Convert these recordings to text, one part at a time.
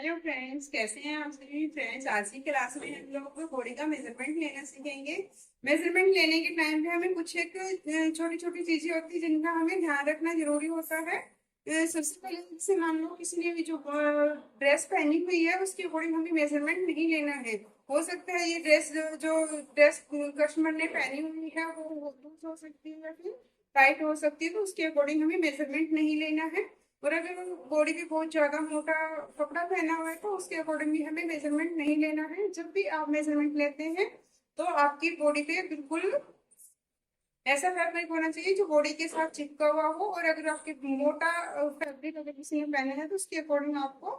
Hello friends, कैसे हैं आप सभी फ्रेंड्स। आज की क्लास में हम लोग बॉडी का मेजरमेंट लेना सीखेंगे। मेजरमेंट लेने के टाइम पे हमें कुछ एक छोटी छोटी चीजें होती है जिनका हमें ध्यान रखना जरूरी होता है। सबसे पहले जैसे मान लो किसी ने भी जो ड्रेस पहनी हुई है उसके अकॉर्डिंग हमें मेजरमेंट नहीं लेना है। हो सकता है ये ड्रेस जो ड्रेस कस्टमर ने पहनी हुई है वो लूज हो सकती है या फिर टाइट हो सकती है, तो उसके अकॉर्डिंग हमें मेजरमेंट नहीं लेना है। और अगर बॉडी पे बहुत ज्यादा मोटा कपड़ा पहना हुआ है तो उसके अकॉर्डिंग भी हमें मेजरमेंट नहीं लेना है। जब भी आप मेजरमेंट लेते हैं तो आपकी बॉडी पे बिल्कुल ऐसा फैब्रिक होना चाहिए जो बॉडी के साथ चिपका हुआ हो। और अगर आपके मोटा फैब्रिक अगर किसी ने पहना है तो उसके अकॉर्डिंग आपको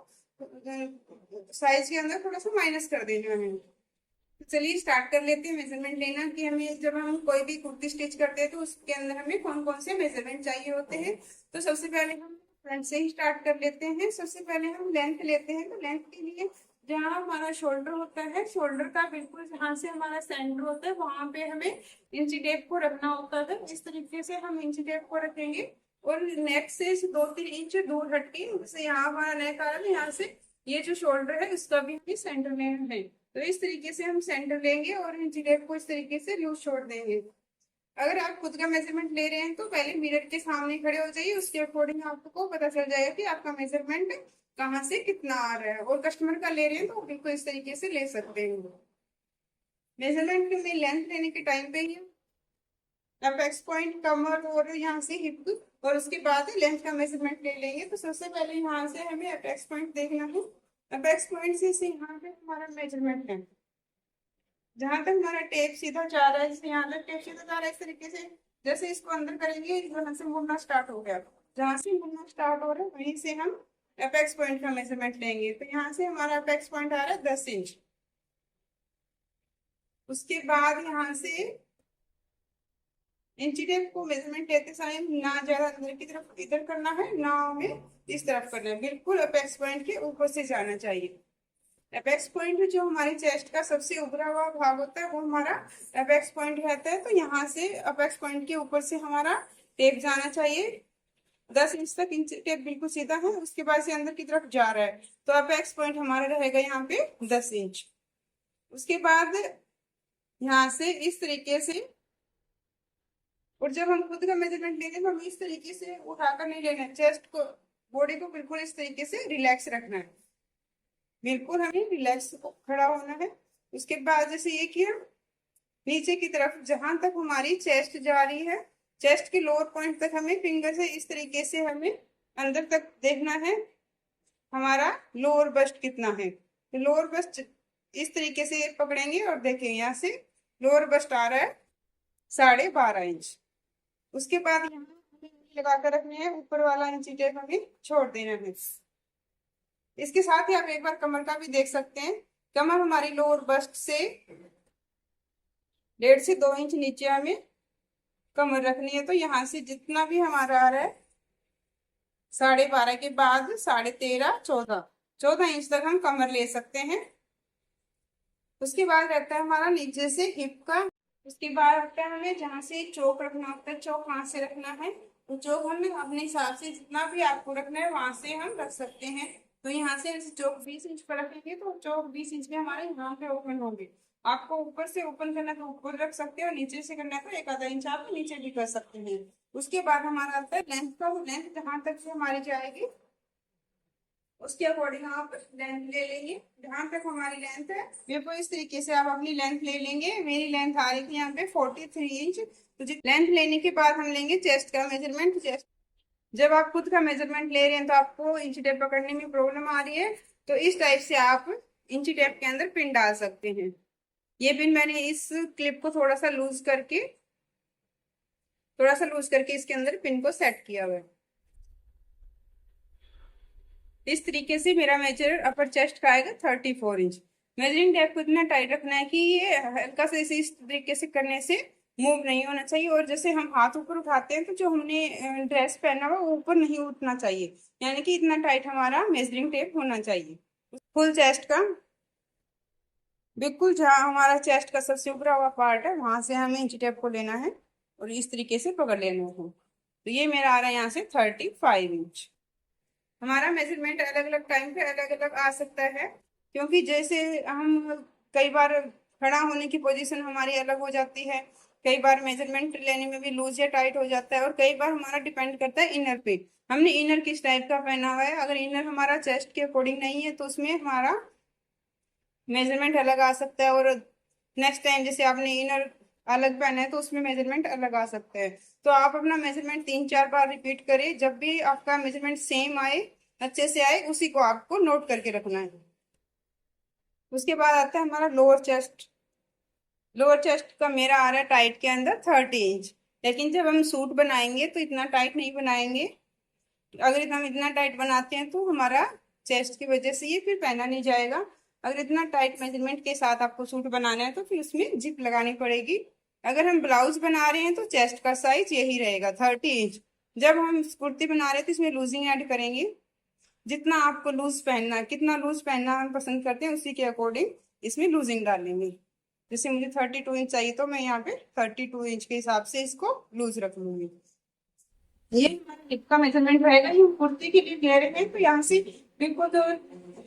साइज के अंदर थोड़ा सा माइनस कर देना है। तो चलिए स्टार्ट कर लेते हैं मेजरमेंट लेना कि हमें जब हम कोई भी कुर्ती स्टिच करते हैं तो उसके अंदर हमें कौन कौन से मेजरमेंट चाहिए होते हैं। तो सबसे पहले हम फ्रंट से ही स्टार्ट कर लेते हैं। सबसे पहले हम लेंथ लेते हैं। तो लेंथ के लिए जहाँ हमारा शोल्डर होता है, शोल्डर का बिल्कुल जहाँ से हमारा सेंटर होता है वहां पे हमें इंची टेप को रखना होता है। इस तरीके से हम इंची टेप को रखेंगे और नेक से 2-3 इंच दूर हटके, जैसे यहाँ हमारा नेक आ रहा है, यहाँ से ये जो शोल्डर है उसका भी हमें सेंटर में है। तो इस तरीके से हम सेंटर लेंगे और इंची टेप को इस तरीके से लूज छोड़ देंगे। अगर आप खुद का मेजरमेंट ले रहे हैं तो पहले मिरर के सामने खड़े हो जाइए, उसके अकॉर्डिंग आपको पता चल जाएगा कि आपका मेजरमेंट कहाँ से कितना आ रहा है। और कस्टमर का ले रहे हैं तो बिल्कुल इस तरीके से ले सकते हैं। मेजरमेंट में लेंथ लेने के टाइम पे ही अपेक्स पॉइंट, कमर और यहाँ से हिप और उसके बाद लेंथ का मेजरमेंट ले लेंगे। तो सबसे पहले यहाँ से हमें अपेक्स पॉइंट देखना है। अपेक्स पॉइंट से यहाँ पे हमारा मेजरमेंट है। जहां तक हमारा टेप सीधा जा रहा है, जैसे यहाँ तक टेप सीधा जा रहा है इस तरीके से, जैसे इसको अंदर करेंगे वहां से मुड़ना स्टार्ट हो गया। जहां से मुड़ना स्टार्ट हो रहा है वहीं से हम अपेक्स पॉइंट का मेजरमेंट लेंगे। तो यहाँ से हमारा अपेक्स पॉइंट आ रहा है 10 इंच। उसके बाद यहाँ से इंची टेप को मेजरमेंट लेते समय ना ज्यादा अंदर की तरफ इधर करना है, ना हमें इस तरफ करना है, बिल्कुल अपेक्स पॉइंट के ऊपर से जाना चाहिए। अपेक्स पॉइंट जो हमारे चेस्ट का सबसे उभरा हुआ भाग होता है वो हमारा अपेक्स पॉइंट रहता है। तो यहाँ से अपेक्स पॉइंट के ऊपर से हमारा टेप जाना चाहिए। 10 इंच तक इंच टेप बिल्कुल सीधा है, उसके बाद से अंदर की तरफ जा रहा है तो अपेक्स पॉइंट हमारा रहेगा यहाँ पे 10 इंच। उसके बाद यहाँ से इस तरीके से, और जब हम खुद का मेजरमेंट लेंगे तो हम इस तरीके से उठाकर नहीं लेना है, चेस्ट को बॉडी को बिल्कुल इस तरीके से रिलैक्स रखना है। बिल्कुल हमें रिलैक्स खड़ा होना है। उसके बाद जैसे ये किया, नीचे की तरफ जहां तक हमारी चेस्ट जा रही है, चेस्ट के लोअर पॉइंट तक हमें फिंगर से इस तरीके से हमें अंदर तक देखना है हमारा लोअर बस्ट कितना है। तो लोअर बस्ट इस तरीके से पकड़ेंगे और देखेंगे यहाँ से लोअर बस्ट आ रहा है 12.5 इंच। उसके बाद यहाँ हमें लगा कर रखने हैं, ऊपर वाला इंची टेप हमें छोड़ देना है। इसके साथ ही आप एक बार कमर का भी देख सकते हैं। कमर हमारी लोअर बस्ट से 1.5 से 2 इंच नीचे हमें कमर रखनी है। तो यहाँ से जितना भी हमारा आ रहा है 12.5 के बाद 13.5, 14 इंच तक हम कमर ले सकते हैं। उसके बाद रहता है हमारा नीचे से हिप का। उसके बाद रहता है हमें जहाँ से चौक रखना होता है, चौक कहाँ से रखना है, तो चौक हमें अपने हिसाब से जितना भी आपको रखना है वहां से हम रख सकते हैं। तो यहाँ से चौक 20 इंच पर रखेंगे तो चौक 20 इंच में हमारे यहाँ पे ओपन होंगे। आपको ऊपर से ओपन करना है तो ऊपर रख सकते हैं और नीचे से करना है तो 1/2 इंच आप नीचे भी कर सकते हैं। उसके बाद हमारा आता है लेंथ का। लेंथ जहां तक से हमारी जाएगी उसके अकॉर्डिंग आप लेंथ ले लेंगे। जहां तक हमारी लेंथ है बिल्कुल इस तरीके से आप अपनी लेंथ ले लेंगे। मेरी लेंथ आ रही थी यहाँ पे 43 इंच। तो लेंथ लेने के बाद हम लेंगे चेस्ट का मेजरमेंट। चेस्ट जब आप खुद का मेजरमेंट ले रहे हैं तो आपको इंची टेप पकड़ने में प्रॉब्लम आ रही है तो इस टाइप से आप इंची टेप के अंदर पिन डाल सकते हैं। ये पिन मैंने इस क्लिप को थोड़ा सा लूज करके इसके अंदर पिन को सेट किया हुआ है। इस तरीके से मेरा मेजर अपर चेस्ट का आएगा 34 इंच। मेजरिंग टेप को इतना टाइट रखना है कि ये हल्का से इस तरीके से करने से मूव नहीं होना चाहिए। और जैसे हम हाथ ऊपर उठाते हैं तो जो हमने ड्रेस पहना हुआ वो ऊपर नहीं उठना चाहिए, यानी कि इतना टाइट हमारा मेजरिंग टेप होना चाहिए। फुल चेस्ट का बिल्कुल जहाँ हमारा चेस्ट का सबसे ऊपरा हुआ पार्ट है वहां से हमें इंची टेप को लेना है और इस तरीके से पकड़ लेना है। तो ये मेरा आ रहा है यहाँ से 35 इंच। हमारा मेजरमेंट अलग अलग टाइम पे अलग अलग आ सकता है, क्योंकि जैसे हम कई बार खड़ा होने की पोजीशन हमारी अलग हो जाती है, कई बार मेजरमेंट लेने में भी लूज या टाइट हो जाता है, और कई बार हमारा डिपेंड करता है इनर पे, हमने इनर किस टाइप का पहना हुआ है। अगर इनर हमारा चेस्ट के अकॉर्डिंग नहीं है तो उसमें हमारा मेजरमेंट अलग आ सकता है, और नेक्स्ट टाइम जैसे आपने इनर अलग पहना है तो उसमें मेजरमेंट अलग आ सकता है। तो आप अपना मेजरमेंट 3-4 बार रिपीट करें, जब भी आपका मेजरमेंट सेम आए, अच्छे से आए, उसी को आपको नोट करके रखना है। उसके बाद आता है हमारा लोअर चेस्ट। लोअर चेस्ट का मेरा आ रहा है टाइट के अंदर 30 इंच, लेकिन जब हम सूट बनाएंगे तो इतना टाइट नहीं बनाएंगे। अगर हम इतना टाइट बनाते हैं तो हमारा चेस्ट की वजह से ये फिर पहना नहीं जाएगा। अगर इतना टाइट मेजरमेंट के साथ आपको सूट बनाना है तो फिर उसमें जिप लगानी पड़ेगी। अगर हम ब्लाउज बना रहे हैं तो चेस्ट का साइज यही रहेगा 30 इंच। जब हम कुर्ती बना रहे हैं तो इसमें लूजिंग ऐड करेंगे। जितना आपको लूज पहनना, कितना लूज पहनना हम पसंद करते हैं उसी के अकॉर्डिंग इसमें लूजिंग डालेंगे। जैसे मुझे 32 इंच चाहिए तो मैं यहाँ पे 32 इंच के हिसाब से इसको लूज रख लूंगी। ये हमारा हिप का मेजरमेंट रहेगा। ये कुर्ती के लिए ले रहे हैं तो यहाँ से हिप को, तो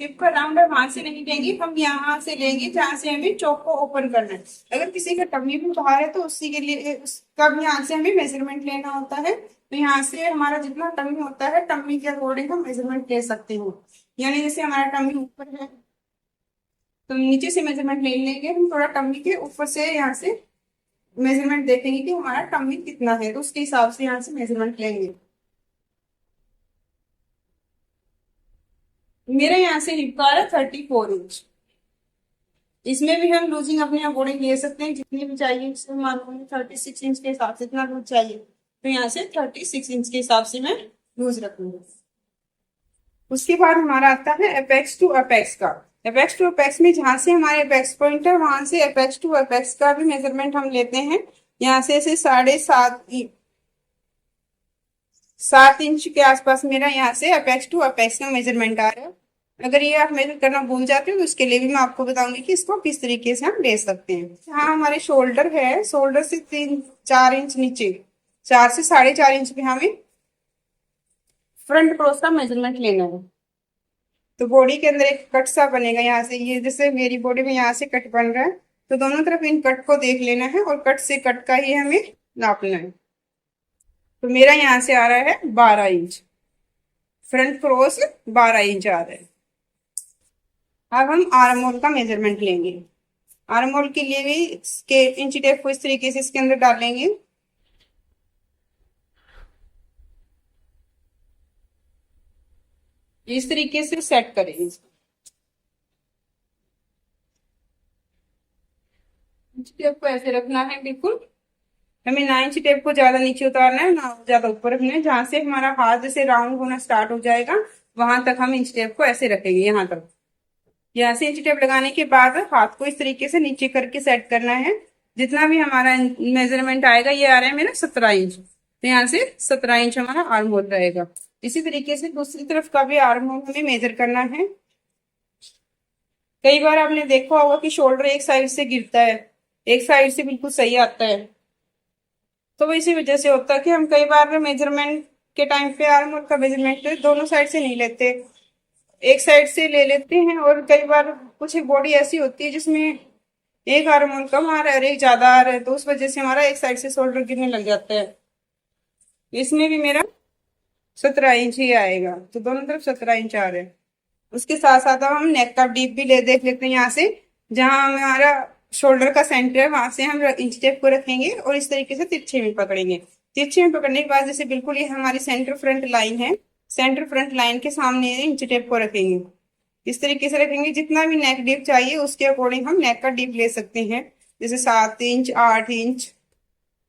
हिप का राउंड वहां से नहीं लेंगे, हम यहाँ से लेंगे जहाँ से हमें चौक को ओपन करना है। अगर किसी का टम्मी भी बाहर है तो उसी के लिए उसका भी यहाँ से हमें मेजरमेंट लेना होता है। तो यहाँ से हमारा जितना टम्मी होता है, टम्मी के अकॉर्डिंग हम मेजरमेंट ले सकते हो। यानी जैसे हमारा टम्मी ऊपर है तो नीचे से मेजरमेंट ले लेंगे, हम थोड़ा टम्मी के ऊपर से यहाँ से मेजरमेंट देखेंगे कि हमारा टम्मी कितना है, तो उसके हिसाब से यहाँ से मेजरमेंट लेंगे। मेरे यहाँ से हिप का आ रहा है 34 इंच। इसमें भी हम लूजिंग अपने अकॉर्डिंग ले सकते हैं, जितनी भी चाहिए। इसमें मान लो 36 इंच के हिसाब से इतना लूज चाहिए तो यहाँ से 36 इंच के हिसाब से मैं लूज रखूंगी। उसके बाद हमारा आता है अपेक्स टू अपेक्स का। अपेक्स टू अपेक्स में जहां से हमारे अपेक्स पॉइंट है वहां से अपेक्स टू अपेक्स का भी मेजरमेंट हम लेते हैं। यहाँ से ऐसे 7.5 इंच के आसपास मेरा यहाँ से अपेक्स टू अपेक्स का मेजरमेंट आ रहा है। अगर ये आप मेजर करना भूल जाते हो तो उसके लिए भी मैं आपको बताऊंगी कि इसको किस तरीके से हम ले सकते हैं। हाँ, हमारे शोल्डर है, शोल्डर से 3-4 इंच नीचे, 4 से 4.5 इंच पे हमें फ्रंट क्रॉस का मेजरमेंट लेना है। तो बॉडी के अंदर एक कट सा बनेगा यहाँ से, ये जैसे मेरी बॉडी में यहाँ से कट बन रहा है तो दोनों तरफ इन कट को देख लेना है और कट से कट का ही हमें नापना है। तो मेरा यहाँ से आ रहा है 12 इंच, फ्रंट क्रॉस 12 इंच आ रहा है। अब हम आर्म होल का मेजरमेंट लेंगे। आर्म होल के लिए भी इंची टेप को इस तरीके से इसके अंदर डालेंगे। इस तरीके से सेट करेंगे। इंची टेप को ऐसे रखना है, बिल्कुल हमें ना इंची टेप को ज्यादा नीचे उतारना है ना ज्यादा ऊपर रखना है। जहां से हमारा हाथ जैसे राउंड होना स्टार्ट हो जाएगा वहां तक हम इंची टेप को ऐसे रखेंगे, यहाँ तक। यहाँ से इंची टेप लगाने के बाद हाथ को इस तरीके से नीचे करके सेट करना है। जितना भी हमारा मेजरमेंट आएगा, ये आ रहा है मेरा 17 इंच, तो यहाँ से 17 इंच हमारा आर्म होल रहेगा। इसी तरीके से दूसरी तरफ का भी आर्म होल हमें मेजर करना है। कई बार आपने देखा होगा कि शोल्डर एक साइड से गिरता है, एक साइड से बिल्कुल सही आता है। तो वो इसी वजह से होता है कि हम कई बार मेजरमेंट के टाइम पे आर्म होल का मेजरमेंट दोनों साइड से नहीं लेते, एक साइड से ले लेते हैं। और कई बार कुछ एक बॉडी ऐसी होती है जिसमें एक आर्म होल कम आ रहा है और एक ज्यादा आ रहा है, तो उस वजह से हमारा एक साइड से शोल्डर गिरने लग जाता है। इसमें भी मेरा 17 इंच ही आएगा, तो दोनों तरफ 17 इंच आ रहे हैं। उसके साथ साथ अब हम नेक का डीप भी ले देख लेते हैं। यहाँ से जहां हमारा शोल्डर का सेंटर है वहां से हम इंच टेप को रखेंगे और इस तरीके से तिरछे में पकड़ेंगे। तिरछे में पकड़ने के बाद जैसे बिल्कुल ये हमारी सेंटर फ्रंट लाइन है, सेंटर फ्रंट लाइन के सामने इंच टेप को रखेंगे। इस तरीके से रखेंगे। जितना भी नेक डीप चाहिए उसके अकॉर्डिंग हम नेक का डीप ले सकते हैं, जैसे 7 इंच, 8 इंच,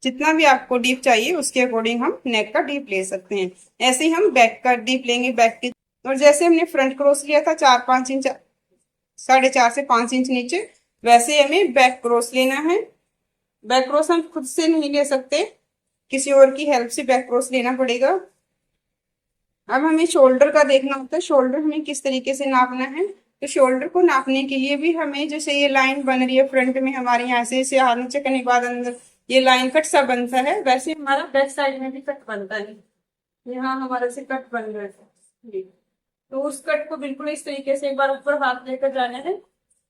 जितना भी आपको डीप चाहिए उसके अकॉर्डिंग हम नेक का डीप ले सकते हैं। ऐसे ही हम बैक का डीप लेंगे, बैक की। और जैसे हमने फ्रंट क्रॉस लिया था 4-5 इंच, 4.5 से 5 इंच नीचे, वैसे हमें बैक क्रॉस लेना है। बैक क्रॉस हम खुद से नहीं ले सकते, किसी और की हेल्प से बैक क्रॉस लेना पड़ेगा। अब हमें शोल्डर का देखना होता है, शोल्डर हमें किस तरीके से नापना है। तो शोल्डर को नापने के लिए भी हमें, जैसे ये लाइन बन रही है फ्रंट में हमारे यहाँ से, इसे हाथ नीचे करने के बाद अंदर ये लाइन कट सा बनता है, वैसे हमारा बैक साइड में भी कट बनता है। यहाँ हमारा से कट बन रहा है। तो उस कट को बिल्कुल इस तरीके से एक बार ऊपर हाथ लेकर जाना है।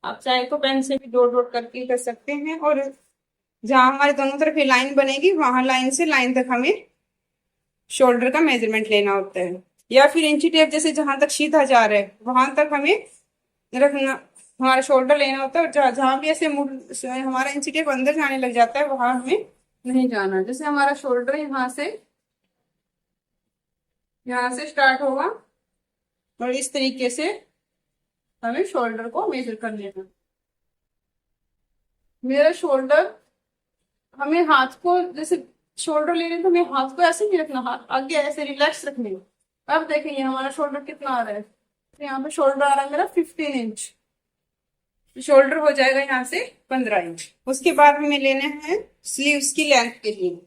आप चाहे तो पेन से भी डॉट डॉट करके कर सकते हैं, और जहां हमारे दोनों तरफ ये लाइन बनेगी वहां लाइन से लाइन तक हमें शोल्डर का मेजरमेंट लेना होता है, या फिर इंची टेप जैसे जहां तक सीधा जा रहा है वहां तक हमें रखना, हमारा शोल्डर लेना होता है। और जहां भी ऐसे मुड़ हमारा इंची टेप अंदर जाने लग जाता है वहां हमें नहीं जाना। जैसे हमारा शोल्डर यहाँ से स्टार्ट होगा, और इस तरीके से हमें शोल्डर को मेजर कर लेना। मेरा शोल्डर, हमें हाथ को जैसे शोल्डर ले रहे हैं तो हमें हाथ को ऐसे नहीं रखना, हाथ आगे ऐसे रिलैक्स रखने। अब देखेंगे हमारा शोल्डर कितना आ रहा है। तो यहाँ पे शोल्डर आ रहा है मेरा 15 इंच, शोल्डर हो जाएगा यहाँ से 15 इंच। उसके बाद हमें लेने हैं स्लीव्स की लेंथ के लिए।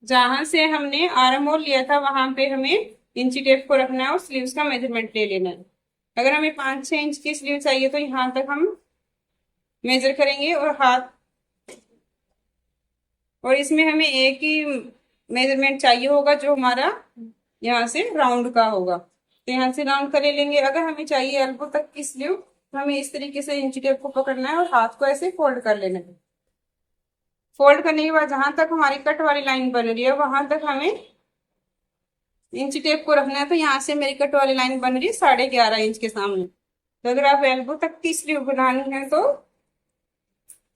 जहां से हमने आर्म होल लिया था वहां पे हमें इंची टेप को रखना है और स्लीव्स का मेजरमेंट ले लेना है। अगर हमें 5-6 इंच की स्लीव चाहिए तो यहाँ तक हम मेजर करेंगे, और इसमें हमें एक ही मेजरमेंट चाहिए होगा जो हमारा यहाँ से राउंड का होगा। तो यहाँ से राउंड कर लेंगे। अगर हमें चाहिए एल्बो तक की स्लीव तो हमें इस तरीके से इंची टेप को पकड़ना है और हाथ को ऐसे फोल्ड कर लेना है। फोल्ड करने के बाद जहां तक हमारी कट वाली लाइन बन रही है वहां तक हमें इंची टेप को रखना है। तो यहाँ से मेरी कट वाली लाइन बन रही है 11.5 इंच के सामने। तो अगर आप एल्बो तक की स्लीव बनानी है तो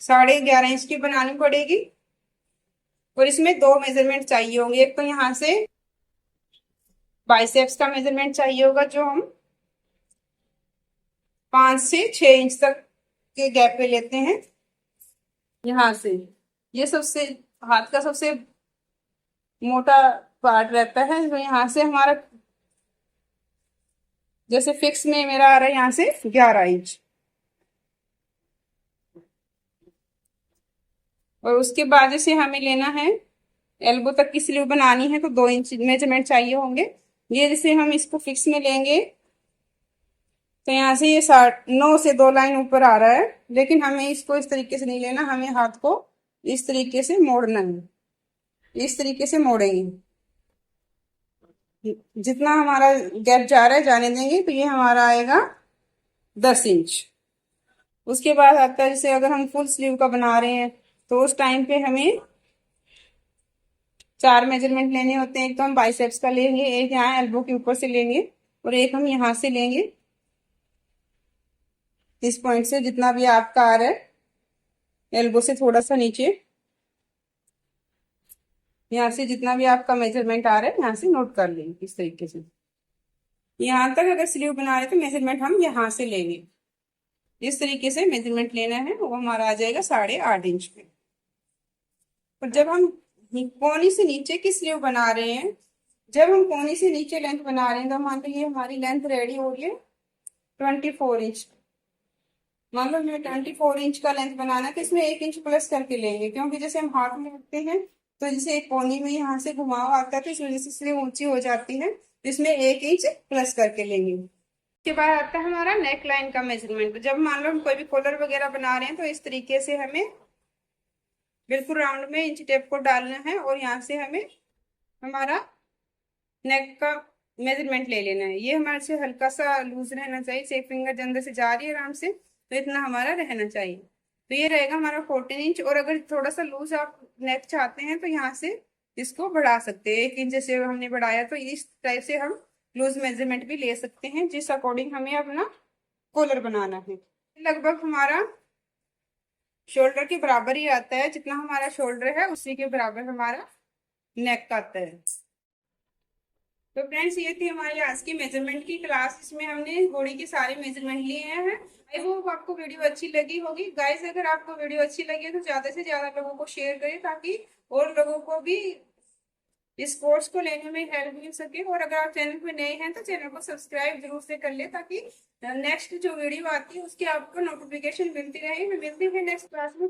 11.5 इंच की बनानी पड़ेगी। और इसमें दो मेजरमेंट चाहिए होंगे। एक तो यहाँ से बाइसेप्स का मेजरमेंट चाहिए होगा जो हम 5 से 6 इंच तक के गैप पे लेते हैं। यहाँ से ये सबसे हाथ का सबसे मोटा पार्ट रहता है, तो यहाँ से हमारा जैसे फिक्स में मेरा आ रहा है यहाँ से 11 इंच। और उसके बाद जैसे हमें लेना है एल्बो तक की स्लीव बनानी है तो 2 इंच मेजरमेंट चाहिए होंगे। ये जैसे हम इसको फिक्स में लेंगे तो यहाँ से ये 9 से 2 लाइन ऊपर आ रहा है, लेकिन हमें इसको इस तरीके से नहीं लेना, हमें हाथ को इस तरीके से मोड़ना है। इस तरीके से मोड़ेंगे, जितना हमारा गैप जा रहा है जाने देंगे तो ये हमारा आएगा 10 इंच। उसके बाद आता है जैसे अगर हम फुल स्लीव का बना रहे हैं तो उस टाइम पे हमें 4 मेजरमेंट लेने होते हैं। एक तो हम बाइसेप्स का लेंगे, एक यहाँ एल्बो के ऊपर से लेंगे, और एक हम यहाँ से लेंगे इस पॉइंट से जितना भी आपका आ रहा है एल्बो से थोड़ा सा नीचे, यहाँ से जितना भी आपका मेजरमेंट आ रहा है यहाँ से नोट कर लेंगे इस तरीके से। यहाँ तक अगर स्लीव बना रहे तो मेजरमेंट हम यहाँ से लेंगे। इस तरीके से मेजरमेंट लेना है, वो हमारा आ जाएगा 8.5 इंच पे। और जब हम कोनी से नीचे की स्लीव बना रहे हैं, जब हम कोनी से नीचे लेंथ बना रहे हैं तो मान लीजिए हमारी लेंथ रेडी हो रही है 24 इंच। मान लो हमें 24 इंच का लेंथ बनाना है तो इसमें 1 इंच प्लस करके लेंगे, क्योंकि जैसे हम हाथ में रखते हैं तो जैसे एक कोनी में यहाँ से घुमाव आता है तो इस वजह से स्लीव ऊंची हो जाती है, तो इसमें 1 इंच प्लस करके लेंगे। उसके बाद आता है हमारा नेक लाइन का मेजरमेंट। जब मान लो हम कोई भी कॉलर वगैरह बना रहे हैं तो इस तरीके से हमें बिल्कुल राउंड में इंच टेप को डालना है, और यहाँ से हमें हमारा नेक का मेजरमेंट ले लेना है। ये हमारे से हल्का सा लूज रहना चाहिए, से फिंगर जो अंदर से जा रही है आराम से, तो इतना हमारा रहना चाहिए। तो ये रहेगा हमारा 14 इंच। और अगर थोड़ा सा लूज आप नेक चाहते हैं तो यहाँ से इसको बढ़ा सकते हैं, 1 इंच जैसे हमने बढ़ाया तो इस टाइप से हम लूज मेजरमेंट भी ले सकते हैं जिस अकॉर्डिंग हमें अपना कॉलर बनाना है। लगभग हमारा शोल्डर के बराबर ही आता है, जितना हमारा शोल्डर है उसी के बराबर हमारा नेक का आता है। तो फ्रेंड्स ये थी हमारी आज की मेजरमेंट की क्लास। इसमें हमने बॉडी के सारे मेजरमेंट लिए हैं। आई होप आपको वीडियो अच्छी लगी होगी। गाइस अगर आपको वीडियो अच्छी लगी तो ज्यादा से ज्यादा लोगों को शेयर करें ताकि और लोगों को भी इस कोर्स को लेने में हेल्प मिल सके। और अगर आप चैनल पे नए हैं तो चैनल को सब्सक्राइब जरूर से कर ले ताकि नेक्स्ट जो वीडियो आती है उसकी आपको नोटिफिकेशन मिलती रहे। मैं मिलती हूँ नेक्स्ट क्लास में।